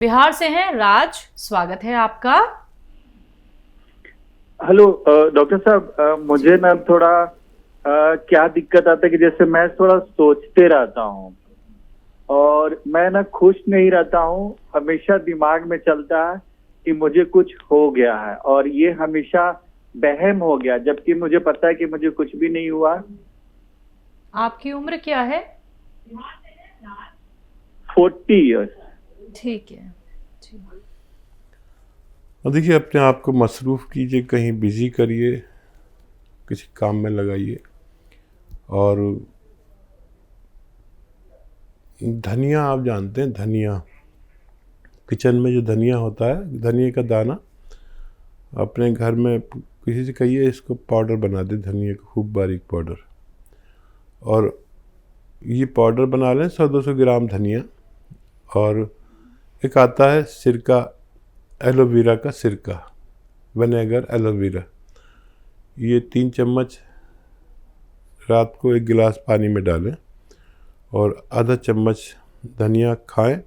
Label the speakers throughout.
Speaker 1: बिहार से हैं राज, स्वागत है आपका।
Speaker 2: हेलो डॉक्टर साहब, मुझे ना थोड़ा क्या दिक्कत आता है कि जैसे मैं थोड़ा सोचते रहता हूँ और मैं ना खुश नहीं रहता हूँ। हमेशा दिमाग में चलता है कि मुझे कुछ हो गया है और ये हमेशा वहम हो गया, जबकि मुझे पता है कि मुझे कुछ भी नहीं हुआ।
Speaker 1: आपकी उम्र क्या है?
Speaker 2: 40 ईयर्स।
Speaker 1: ठीक है जी।
Speaker 3: और देखिए, अपने आप को मसरूफ़ कीजिए, कहीं बिज़ी करिए, किसी काम में लगाइए। और धनिया, आप जानते हैं धनिया, किचन में जो धनिया होता है, धनिया का दाना, अपने घर में किसी से कहिए इसको पाउडर बना दे, धनिया का खूब बारीक पाउडर। और ये पाउडर बना लें 100-200 ग्राम धनिया। और एक आता है सिरका, एलोवेरा का सिरका, विनेगर एलोवेरा, ये 3 चम्मच रात को 1 गिलास पानी में डालें और आधा चम्मच धनिया खाएं।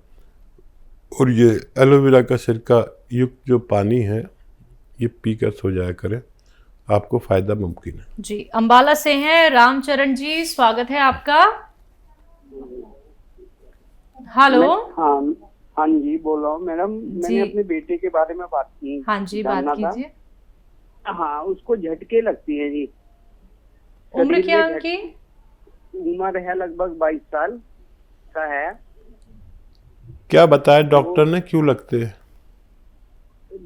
Speaker 3: और ये एलोवेरा का सिरका युक्त जो पानी है ये पीकर सो जाया करें, आपको फ़ायदा मुमकिन है।
Speaker 1: जी, अंबाला से हैं रामचरण जी, स्वागत है आपका। हेलो।
Speaker 4: हाँ हाँ जी, बोल रहा हूँ मैडम। मैंने अपने बेटे के बारे में बात की।
Speaker 1: हाँ जी, बात कीजिए।
Speaker 4: हाँ, उसको झटके लगती है जी।
Speaker 1: उम्र क्या है उनकी?
Speaker 4: उम्र है लगभग 22 साल का है।
Speaker 3: क्या बताया डॉक्टर ने, क्यों लगते हैं?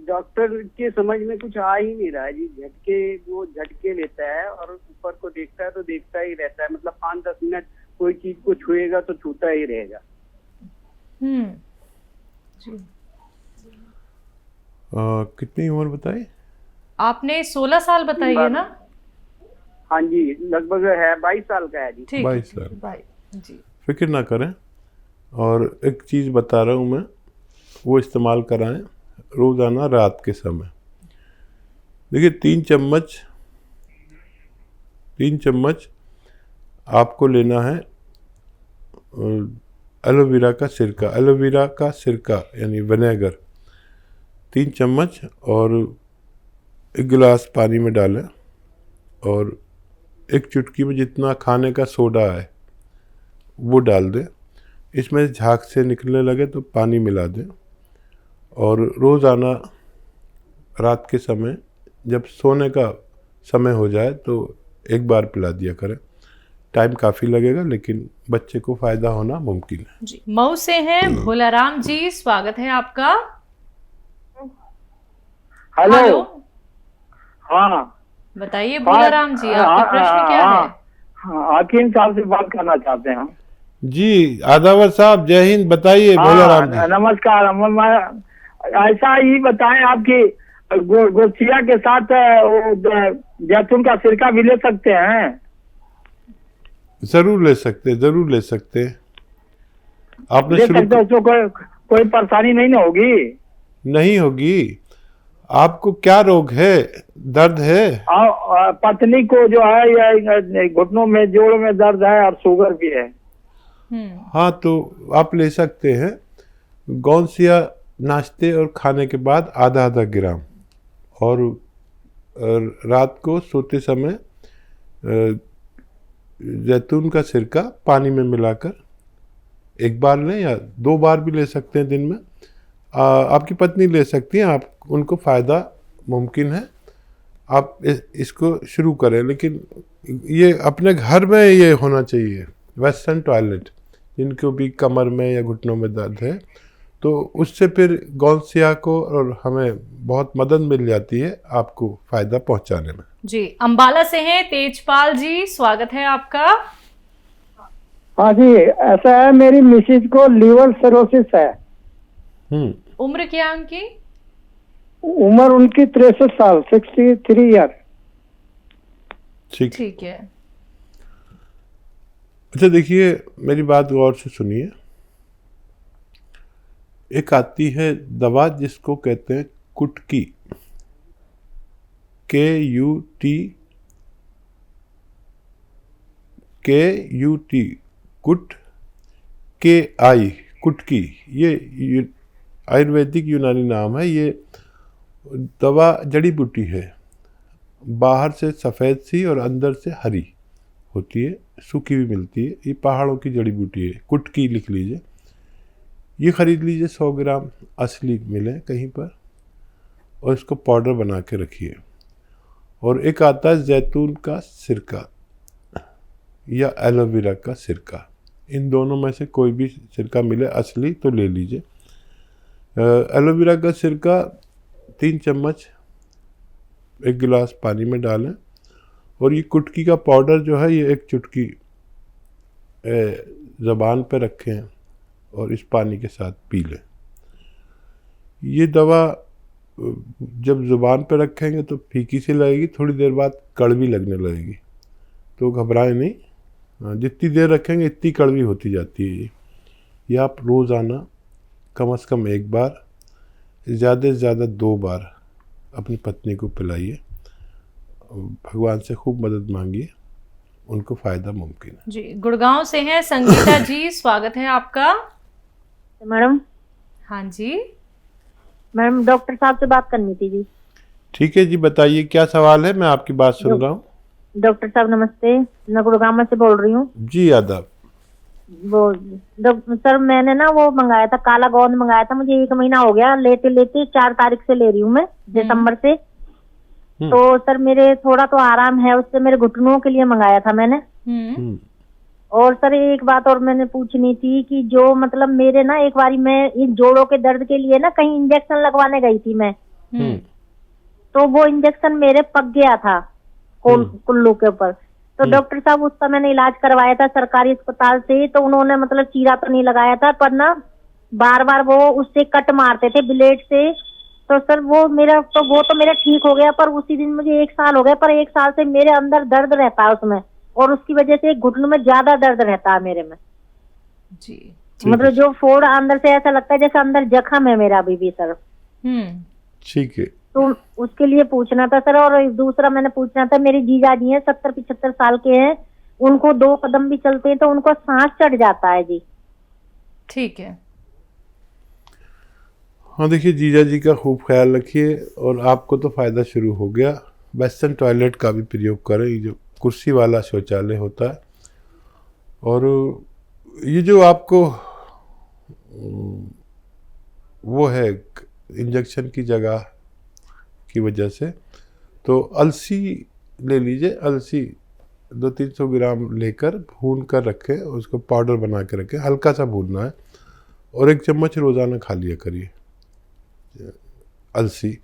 Speaker 4: डॉक्टर के समझ में कुछ आ ही नहीं रहा है जी। वो झटके लेता है और ऊपर को देखता है तो देखता ही रहता है, मतलब 5-10 मिनट कोई चीज को छुएगा तो छूता ही रहेगा।
Speaker 1: जी।
Speaker 3: कितनी उम्र बताई
Speaker 1: आपने? 16 साल बताइए ना?
Speaker 4: हाँ जी, लगभग है 22 साल का है जी।
Speaker 1: ठीक
Speaker 3: 22 साल।
Speaker 1: 22 जी।
Speaker 3: फिक्र ना करें। और एक चीज़ बता रहा हूँ मैं, वो इस्तेमाल कराएं रोज़ाना रात के समय। देखिए, 3 चम्मच आपको लेना है एलोवेरा का सिरका यानी विनेगर, 3 चम्मच, और 1 गिलास पानी में डालें और 1 चुटकी में जितना खाने का सोडा है वो डाल दें। इसमें झाग से निकलने लगे तो पानी मिला दें और रोज़ाना रात के समय जब सोने का समय हो जाए तो एक बार पिला दिया करें। टाइम काफ़ी लगेगा लेकिन बच्चे को फ़ायदा होना मुमकिन है।
Speaker 1: जी, मऊ से हैं भोलाराम जी, स्वागत है आपका।
Speaker 2: हेलो। हाँ
Speaker 1: बताइए भोलाराम जी, आपका प्रश्न क्या है?
Speaker 2: हकीम साहब से बात करना चाहते हैं।
Speaker 3: जी, आदावर साहब, जय हिंद। बताइए भोलाराम जी।
Speaker 2: नमस्कार। ऐसा ही बताएं, आपकी गोसिया के साथ जैतून का सिरका भी ले सकते हैं?
Speaker 3: ज़रूर ले सकते हैं। आपने
Speaker 2: ले
Speaker 3: शुरू
Speaker 2: सकते हैं, उसमें कोई परेशानी नहीं ना होगी?
Speaker 3: नहीं होगी। आपको क्या रोग है, दर्द है?
Speaker 2: पत्नी को जो है ये घुटनों में, जोड़ में दर्द है और शुगर भी है।
Speaker 3: हाँ, तो आप ले सकते हैं गौनसिया नाश्ते और खाने के बाद आधा ग्राम, और रात को सोते समय जैतून का सिरका पानी में मिलाकर 1 बार लें या 2 बार भी ले सकते हैं दिन में। आपकी पत्नी ले सकती हैं, आप उनको फ़ायदा मुमकिन है। आप इसको शुरू करें, लेकिन ये अपने घर में ये होना चाहिए। वेस्टर्न टॉयलेट, जिनको भी कमर में या घुटनों में दर्द है, तो उससे फिर गौनसिया को और हमें बहुत मदद मिल जाती है आपको फ़ायदा पहुंचाने में।
Speaker 1: जी, अंबाला से हैं तेजपाल जी, स्वागत है आपका।
Speaker 5: हाँ जी, ऐसा है, मेरी मिसेज को लीवर सिरोसिस है।
Speaker 1: उम्र क्या है उनकी?
Speaker 5: उम्र उनकी 63 साल, 63 ईयर।
Speaker 1: ठीक है।
Speaker 3: अच्छा, देखिए, मेरी बात गौर से सुनिए। एक आती है दवा जिसको कहते हैं कुटकी, KUT, कुट, KI, कुटकी। ये आयुर्वेदिक यूनानी नाम है। ये दवा जड़ी बूटी है, बाहर से सफ़ेद सी और अंदर से हरी होती है, सूखी भी मिलती है। ये पहाड़ों की जड़ी बूटी है, कुटकी लिख लीजिए। ये ख़रीद लीजिए 100 ग्राम, असली मिले कहीं पर, और इसको पाउडर बना के रखिए। और एक आता है जैतून का सिरका या एलोवेरा का सिरका, इन दोनों में से कोई भी सिरका मिले असली तो ले लीजिए। एलोवेरा का सिरका 3 चम्मच 1 गिलास पानी में डालें, और ये कुटकी का पाउडर जो है ये 1 चुटकी ज़बान पे रखें और इस पानी के साथ पी लें। ये दवा जब ज़ुबान पे रखेंगे तो फीकी सी लगेगी, थोड़ी देर बाद कड़वी लगने लगेगी, तो घबराएं नहीं। जितनी देर रखेंगे इतनी कड़वी होती जाती है। ये आप रोज़ाना कम से कम 1 बार, ज़्यादा से ज़्यादा 2 बार अपनी पत्नी को पिलाइए। भगवान से खूब मदद मांगिए, उनको फ़ायदा मुमकिन है।
Speaker 1: जी, गुड़गांव से हैं संगीता जी, स्वागत है आपका।
Speaker 6: मैडम।
Speaker 1: हाँ जी
Speaker 6: मैडम, डॉक्टर साहब से बात करनी थी जी।
Speaker 3: ठीक है जी, बताइए क्या सवाल है, मैं आपकी बात सुन रहा हूँ।
Speaker 6: डॉक्टर साहब नमस्ते, मैं गुड़गांव से बोल रही हूँ।
Speaker 3: जी आदाब।
Speaker 6: वो सर मैंने ना वो मंगाया था, काला गोंद मंगाया था, मुझे 1 महीना हो गया लेते लेते। 4 तारीख से ले रही हूँ मैं, दिसंबर से। तो सर मेरे थोड़ा तो आराम है उससे, मेरे घुटनों के लिए मंगाया था मैंने। और सर एक बात और मैंने पूछनी थी कि जो मतलब मेरे ना एक बारी मैं इन जोड़ों के दर्द के लिए ना कहीं इंजेक्शन लगवाने गई थी मैं, तो वो इंजेक्शन मेरे पक गया था कुल्लू के ऊपर। तो डॉक्टर साहब उसका मैंने इलाज करवाया था सरकारी अस्पताल से, तो उन्होंने मतलब चीरा तो नहीं लगाया था, पर ना बार बार वो उससे कट मारते थे ब्लेड से। तो सर वो मेरा ठीक हो गया, पर उसी दिन मुझे 1 साल हो गया, पर 1 साल से मेरे अंदर दर्द रहता है उसमें, और उसकी वजह से घुटनों में ज्यादा दर्द रहता है मेरे में
Speaker 1: जी।
Speaker 6: मतलब जो फोड़ अंदर से ऐसा लगता है जैसे अंदर जख्म है मेरा अभी भी सर।
Speaker 3: ठीक है,
Speaker 6: तो उसके लिए पूछना था सर। और दूसरा मैंने पूछना था, मेरे जीजा जी हैं 70-75 साल के हैं, उनको 2 कदम भी चलते हैं तो उनको सांस चढ़ जाता है जी।
Speaker 1: ठीक है।
Speaker 3: हाँ देखिए, जीजा जी का खूब ख्याल रखिए, और आपको तो फ़ायदा शुरू हो गया। वेस्टर्न टॉयलेट का भी प्रयोग करें, ये जो कुर्सी वाला शौचालय होता है। और ये जो आपको वो है इंजेक्शन की जगह की वजह से, तो अलसी ले लीजिए। अलसी 200-300 ग्राम लेकर भून कर रखें, उसको पाउडर बना के रखें, हल्का सा भूनना है, और 1 चम्मच रोज़ाना खा लिया करिए अलसी।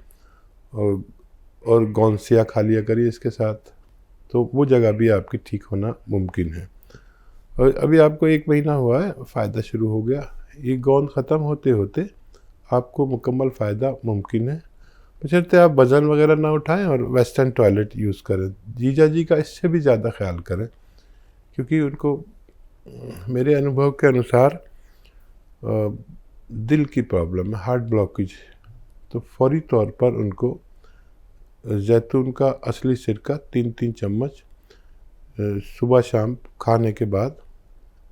Speaker 3: और गौनसिया खा लिया करिए इसके साथ, तो वो जगह भी आपकी ठीक होना मुमकिन है। और अभी आपको 1 महीना हुआ है, फ़ायदा शुरू हो गया। ये गोंद ख़त्म होते होते आपको मुकम्मल फ़ायदा मुमकिन है, बशर्ते आप वज़न वगैरह ना उठाएं और वेस्टर्न टॉयलेट यूज़ करें। जीजा जी का इससे भी ज़्यादा ख्याल करें, क्योंकि उनको मेरे अनुभव के अनुसार दिल की प्रॉब्लम है, हार्ट ब्लॉकेज। तो फौरी तौर पर उनको जैतून का असली सिरका 3-3 चम्मच सुबह शाम खाने के बाद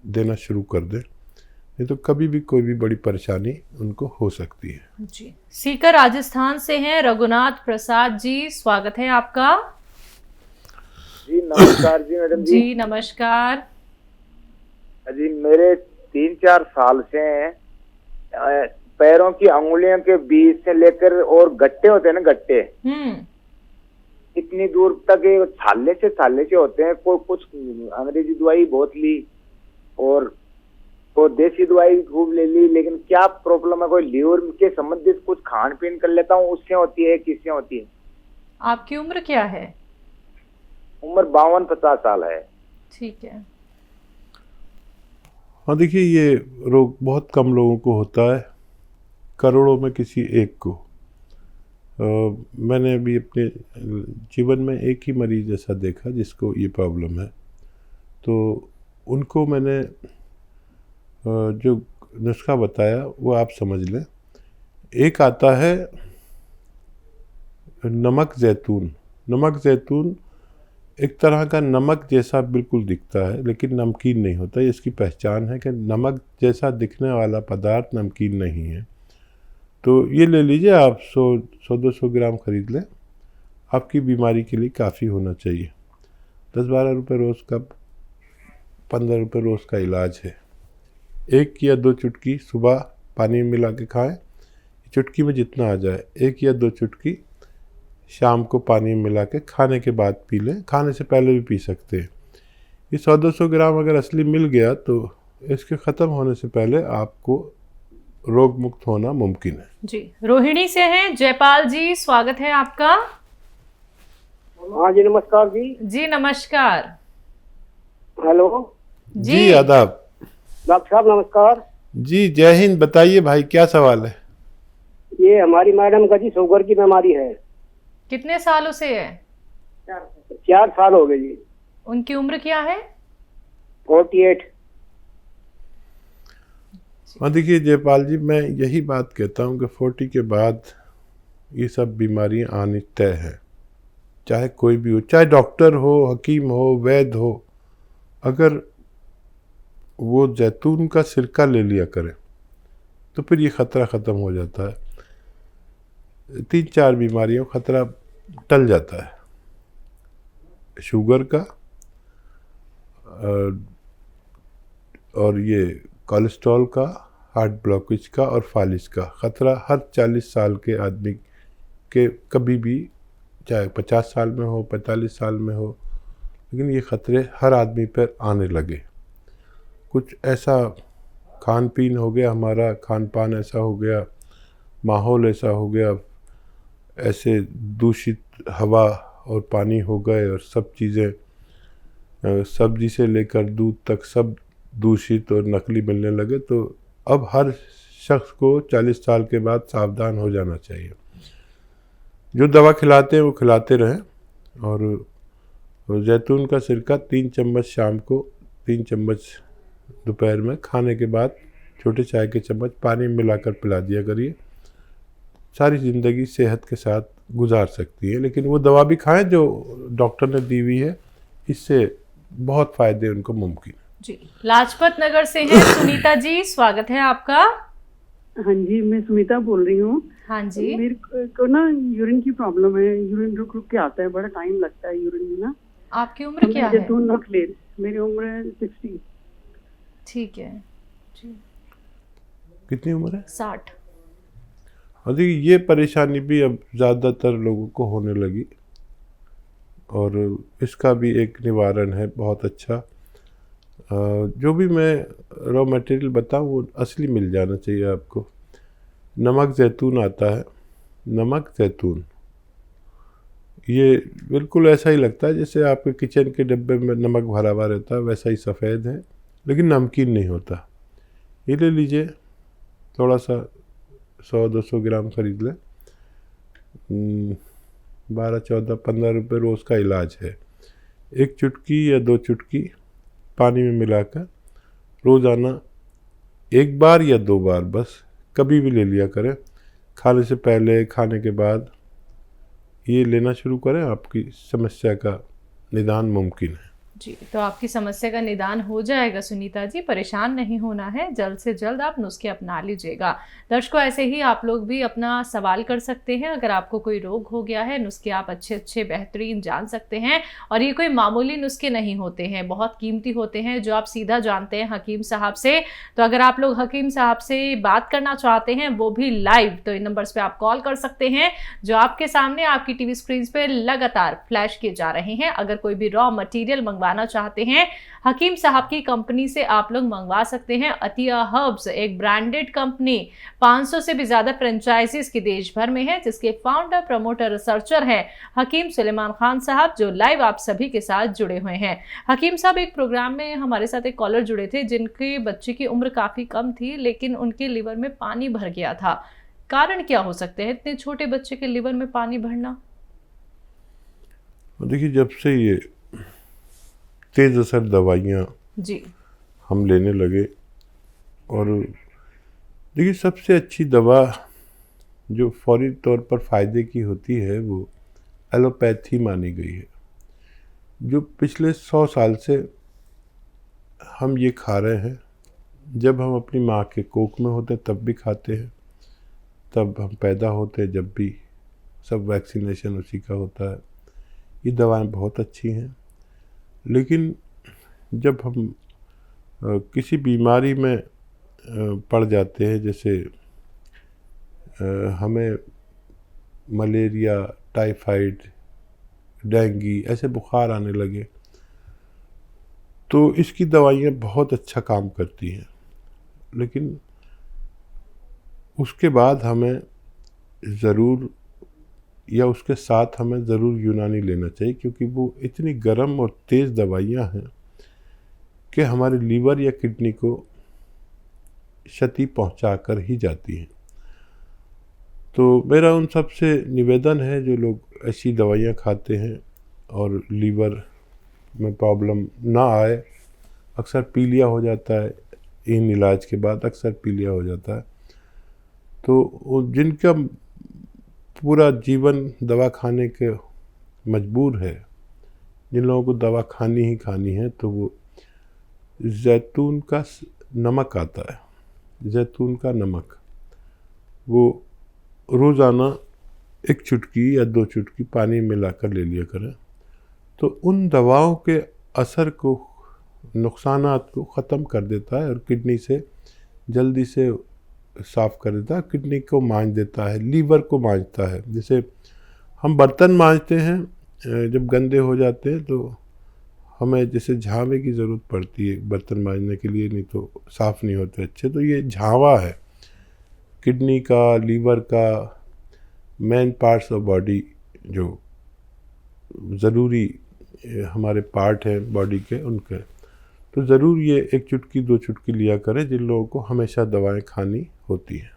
Speaker 3: देना शुरू कर दें, नहीं तो कभी भी कोई भी बड़ी परेशानी उनको हो सकती है।
Speaker 1: जी। सीकर राजस्थान से हैं रघुनाथ प्रसाद जी, स्वागत है आपका।
Speaker 7: जी नमस्कार जी मैडम जी।
Speaker 1: जी नमस्कार
Speaker 7: जी, मेरे 3-4 साल से पैरों की अंगुलियों के बीच से लेकर, और गट्टे होते हैं ना, गट्टे इतनी दूर तक छाले से होते हैं। कुछ अंग्रेजी दवाई बहुत ली और देसी दवाई खूब ले ली, लेकिन क्या प्रॉब्लम है, कोई लीवर के संबंधित कुछ खान पीन कर लेता हूँ, उससे होती है, किससे होती है?
Speaker 1: आपकी उम्र क्या है?
Speaker 7: उम्र 52-50 साल है।
Speaker 1: ठीक है।
Speaker 3: हाँ देखिए, ये रोग बहुत कम लोगों को होता है, करोड़ों में किसी एक को। मैंने अभी अपने जीवन में एक ही मरीज ऐसा देखा जिसको ये प्रॉब्लम है, तो उनको मैंने जो नुस्खा बताया वो आप समझ लें। एक आता है नमक जैतून। नमक जैतून एक तरह का नमक जैसा बिल्कुल दिखता है, लेकिन नमकीन नहीं होता। इसकी पहचान है कि नमक जैसा दिखने वाला पदार्थ नमकीन नहीं है। तो ये ले लीजिए आप, 100-200 ग्राम खरीद लें, आपकी बीमारी के लिए काफ़ी होना चाहिए। 10-12 रुपये रोज़ का, 15 रुपये रोज़ का इलाज है। 1 या 2 चुटकी सुबह पानी में मिला के खाएं, चुटकी में जितना आ जाए। 1 या 2 चुटकी शाम को पानी में मिला के खाने के बाद पी लें, खाने से पहले भी पी सकते हैं। ये 100-200 ग्राम अगर असली मिल गया तो इसके ख़त्म होने से पहले आपको रोग मुक्त होना मुमकिन है।
Speaker 1: जी, रोहिणी से हैं जयपाल जी, स्वागत है आपका।
Speaker 4: हाँ जी, नमस्कार जी।
Speaker 1: जी नमस्कार।
Speaker 4: हेलो
Speaker 3: जी आदाब।
Speaker 4: डॉक्टर साहब नमस्कार।
Speaker 3: जी जय हिंद। बताइए भाई, क्या सवाल है?
Speaker 4: ये हमारी मैडम का जी शुगर की बीमारी है।
Speaker 1: कितने सालों से है?
Speaker 4: 4 साल हो गए जी।
Speaker 1: उनकी उम्र क्या है?
Speaker 4: 48।
Speaker 3: हाँ देखिए जयपाल जी, मैं यही बात कहता हूँ कि 40 के बाद ये सब बीमारियाँ आनी तय है, चाहे कोई भी हो, चाहे डॉक्टर हो, हकीम हो, वैद्य हो। अगर वो जैतून का सिरका ले लिया करें तो फिर ये ख़तरा ख़त्म हो जाता है। 3-4 बीमारियों का ख़तरा टल जाता है। शुगर का और ये कोलेस्ट्रॉल का, हार्ट ब्लॉकेज का और फालिज का ख़तरा हर 40 साल के आदमी के कभी भी, चाहे 50 साल में हो, 45 साल में हो, लेकिन ये ख़तरे हर आदमी पर आने लगे। कुछ ऐसा खान पीन हो गया, हमारा खान पान ऐसा हो गया, माहौल ऐसा हो गया, ऐसे दूषित हवा और पानी हो गए और सब चीज़ें, सब्जी से लेकर दूध तक सब दूषित और नकली मिलने लगे। तो अब हर शख्स को 40 साल के बाद सावधान हो जाना चाहिए। जो दवा खिलाते हैं वो खिलाते रहें। और जैतून का सिरका 3 चम्मच शाम को, 3 चम्मच दोपहर में, खाने के बाद छोटे चाय के चम्मच पानी में मिलाकर पिला दिया करिए। सारी ज़िंदगी सेहत के साथ गुजार सकती है। लेकिन वो दवा भी खाएं जो डॉक्टर ने दी हुई है, इससे बहुत फ़ायदे उनको मुमकिन है।
Speaker 1: जी, लाजपत नगर से हैं सुनीता जी, स्वागत है आपका।
Speaker 8: हाँ जी, मैं सुनीता बोल रही हूँ।
Speaker 1: हाँ जी।
Speaker 8: मेरे को ना यूरिन की प्रॉब्लम है, यूरिन रुक रुक के आता है, बड़ा टाइम लगता है यूरिन में ना।
Speaker 1: आपकी उम्र क्या है?
Speaker 8: जैतून रख ले। मेरी उम्र है 60।
Speaker 1: ठीक है जी।
Speaker 3: कितनी उम्र है?
Speaker 1: 60।
Speaker 3: और देखिए ये परेशानी भी अब ज़्यादातर लोगों को होने लगी और इसका भी एक निवारण है बहुत अच्छा। जो भी मैं रॉ मटेरियल बताऊँ वो असली मिल जाना चाहिए आपको। नमक ज़ैतून आता है, नमक ज़ैतून, ये बिल्कुल ऐसा ही लगता है जैसे आपके किचन के डिब्बे में नमक भरा हुआ रहता है, वैसा ही सफ़ेद है, लेकिन नमकीन नहीं होता। ये ले लीजिए, थोड़ा सा 100-200 ग्राम खरीद लें। 12-14-15 रुपये रोज़ का इलाज है। 1 चुटकी या 2 चुटकी पानी में मिलाकर रोज़ाना 1 बार या 2 बार बस कभी भी ले लिया करें। खाने से पहले, खाने के बाद ये लेना शुरू करें, आपकी समस्या का निदान मुमकिन है।
Speaker 1: जी, तो आपकी समस्या का निदान हो जाएगा सुनीता जी, परेशान नहीं होना है। जल्द से जल्द आप नुस्खे अपना लीजिएगा। दर्शकों, ऐसे ही आप लोग भी अपना सवाल कर सकते हैं। अगर आपको कोई रोग हो गया है, नुस्खे आप अच्छे बेहतरीन जान सकते हैं। और ये कोई मामूली नुस्खे नहीं होते हैं, बहुत कीमती होते हैं, जो आप सीधा जानते हैं हकीम साहब से। तो अगर आप लोग हकीम साहब से बात करना चाहते हैं, वो भी लाइव, तो इन नंबर्स पर आप कॉल कर सकते हैं जो आपके सामने आपकी टीवी स्क्रीन पर लगातार फ्लैश किए जा रहे हैं। अगर कोई भी रॉ मटीरियल मंगवाना चाहते हैं, हकीम साहब की कंपनी से आप लोग मंगवा सकते हैं। अतिया हर्ब्स एक ब्रांडेड कंपनी, 500 से भी ज्यादा फ्रेंचाइजीज की देश भर में है, जिसके फाउंडर, प्रमोटर, रिसर्चर हैं हकीम सुलेमान खान साहब, जो लाइव आप सभी के साथ जुड़े हुए हैं। हकीम साहब एक प्रोग्राम में हमारे साथ एक कॉलर जुड़े थे जिनके बच्चे की उम्र काफी कम थी, लेकिन उनके लिवर में पानी भर गया था। कारण क्या हो सकते हैं इतने छोटे बच्चे के लिवर में पानी भरना?
Speaker 3: देखिए, जब से ये तेज़ असर दवाइयाँ
Speaker 1: जी
Speaker 3: हम लेने लगे, और देखिए सबसे अच्छी दवा जो फौरी तौर पर फ़ायदे की होती है वो एलोपैथी मानी गई है। जो पिछले 100 साल से हम ये खा रहे हैं, जब हम अपनी माँ के कोख में होते तब भी खाते हैं, तब हम पैदा होते हैं, जब भी सब वैक्सीनेशन उसी का होता है। ये दवाएं बहुत अच्छी हैं, लेकिन जब हम किसी बीमारी में पड़ जाते हैं, जैसे हमें मलेरिया, टाइफाइड, डेंगू ऐसे बुखार आने लगे, तो इसकी दवाइयाँ बहुत अच्छा काम करती हैं, लेकिन उसके बाद हमें ज़रूर या उसके साथ हमें ज़रूर यूनानी लेना चाहिए, क्योंकि वो इतनी गर्म और तेज़ दवाइयाँ हैं कि हमारे लीवर या किडनी को क्षति पहुंचा कर ही जाती हैं। तो मेरा उन सब से निवेदन है जो लोग ऐसी दवाइयाँ खाते हैं और लीवर में प्रॉब्लम ना आए, अक्सर पीलिया हो जाता है, इन इलाज के बाद अक्सर पीलिया हो जाता है, तो जिनका पूरा जीवन दवा खाने के मजबूर है, जिन लोगों को दवा खानी ही खानी है, तो वो जैतून का नमक आता है, जैतून का नमक, वो रोज़ाना 1 चुटकी या 2 चुटकी पानी में मिलाकर ले लिया करें, तो उन दवाओं के असर को, नुकसानात को ख़त्म कर देता है और किडनी से जल्दी से साफ़ कर देता है, किडनी को मांझ देता है, लीवर को मांझता है। जैसे हम बर्तन मांजते हैं, जब गंदे हो जाते हैं तो हमें जैसे झावे की ज़रूरत पड़ती है बर्तन मांजने के लिए, नहीं तो साफ़ नहीं होते अच्छे, तो ये झावा है किडनी का, लीवर का, मेन पार्ट्स ऑफ बॉडी जो ज़रूरी हमारे पार्ट हैं बॉडी के, उनके, तो ज़रूर ये 1 चुटकी 2 चुटकी लिया करें जिन लोगों को हमेशा दवाएं खानी होती हैं।